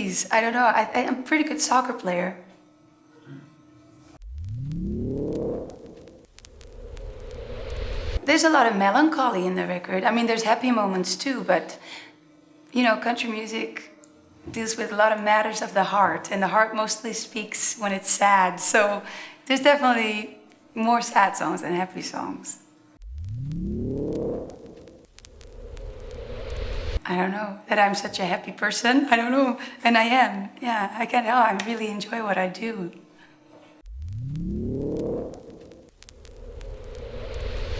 geez, I don't know. I'm a pretty good soccer player. There's a lot of melancholy in the record. I mean, there's happy moments too, but, you know, country music deals with a lot of matters of the heart, and the heart mostly speaks when it's sad. So there's definitely more sad songs than happy songs. I don't know, that I'm such a happy person. I don't know, and I am. Yeah, I can't help. I really enjoy what I do.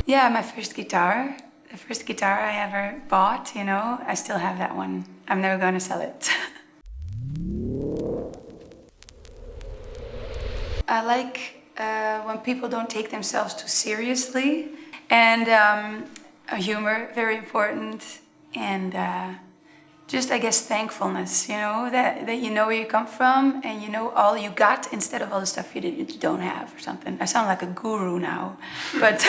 Yeah, my first guitar. The first guitar I ever bought, you know, I still have that one. I'm never going to sell it. I like when people don't take themselves too seriously. And humor, very important. And just, I guess, thankfulness, you know, that you know where you come from and you know all you got instead of all the stuff you don't have or something. I sound like a guru now, but,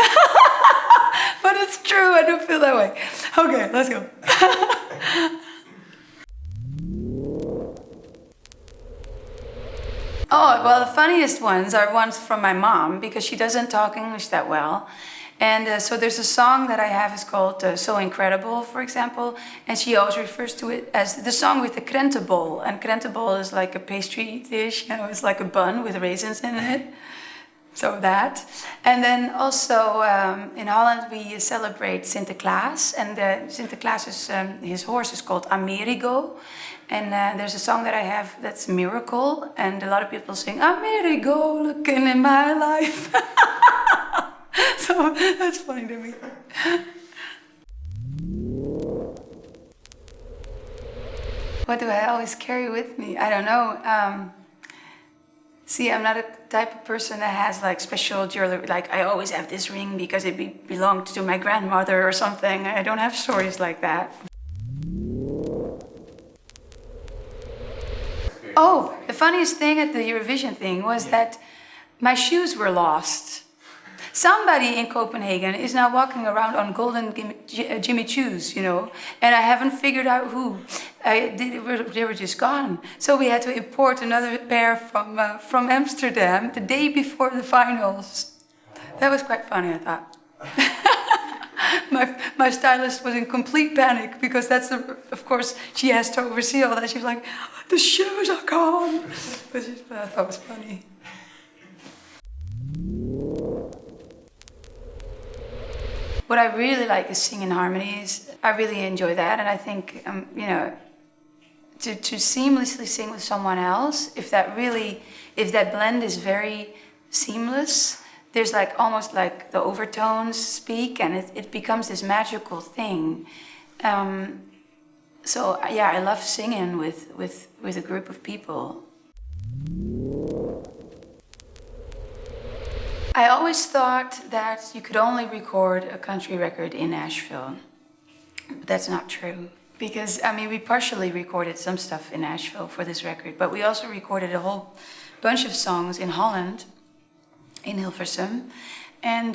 but it's true, I do feel that way. Okay, let's go. Oh, well, the funniest ones are ones from my mom because she doesn't talk English that well. And so there's a song that I have is called So Incredible, for example, and she always refers to it as the song with the krentenbol. And krentenbol is like a pastry dish, you know, it's like a bun with raisins in it. So that. And then also in Holland we celebrate Sinterklaas, and Sinterklaas is, his horse is called Amerigo. And there's a song that I have that's Miracle, and a lot of people sing Amerigo looking in my life. So that's funny to me. What do I always carry with me? I don't know. See, I'm not a type of person that has like special jewelry. Like I always have this ring because it belonged to my grandmother or something. I don't have stories like that. Oh, the funniest thing at the Eurovision thing was that my shoes were lost. Somebody in Copenhagen is now walking around on golden Jimmy Choos, you know, and I haven't figured out who. They were just gone. So we had to import another pair from Amsterdam the day before the finals. That was quite funny, I thought. My stylist was in complete panic because that's, of course, she has to oversee all that. She was like, the shoes are gone. But I thought it was funny. What I really like is singing harmonies. I really enjoy that, and I think, you know, to seamlessly sing with someone else, if that blend is very seamless, there's like almost like the overtones speak, and it becomes this magical thing. So yeah, I love singing with a group of people. I always thought that you could only record a country record in Nashville, but that's not true. Because, I mean, we partially recorded some stuff in Nashville for this record, but we also recorded a whole bunch of songs in Holland, in Hilversum, and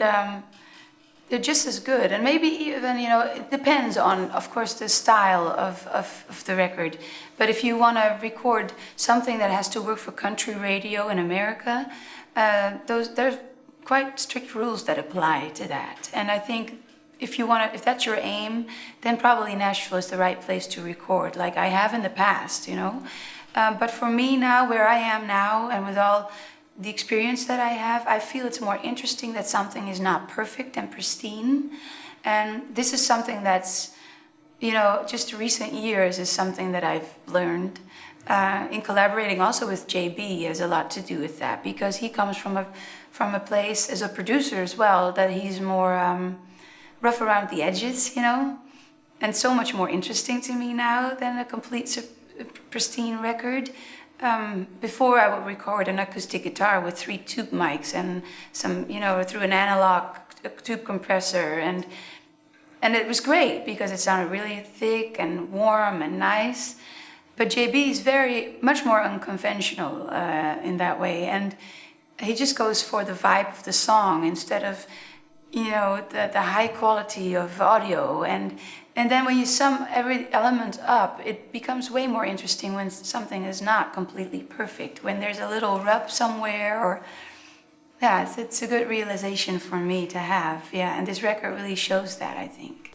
they're just as good. And maybe even, you know, it depends on, of course, the style of the record. But if you want to record something that has to work for country radio in America, there's quite strict rules that apply to that. And I think if that's your aim, then probably Nashville is the right place to record, like I have in the past, you know. But for me now, where I am now, and with all the experience that I have, I feel it's more interesting that something is not perfect and pristine. And this is something that's, you know, just recent years is something that I've learned. In collaborating also with JB has a lot to do with that, because he comes from a place as a producer as well, that he's more rough around the edges, you know, and so much more interesting to me now than a complete pristine record. Before I would record an acoustic guitar with 3 tube mics and some, you know, through an analog tube compressor, and it was great because it sounded really thick and warm and nice. But JB is very much more unconventional in that way, and he just goes for the vibe of the song instead of, you know, the high quality of audio, and then when you sum every element up, it becomes way more interesting when something is not completely perfect, when there's a little rub somewhere, or yeah, it's a good realization for me to have, yeah, and this record really shows that, I think.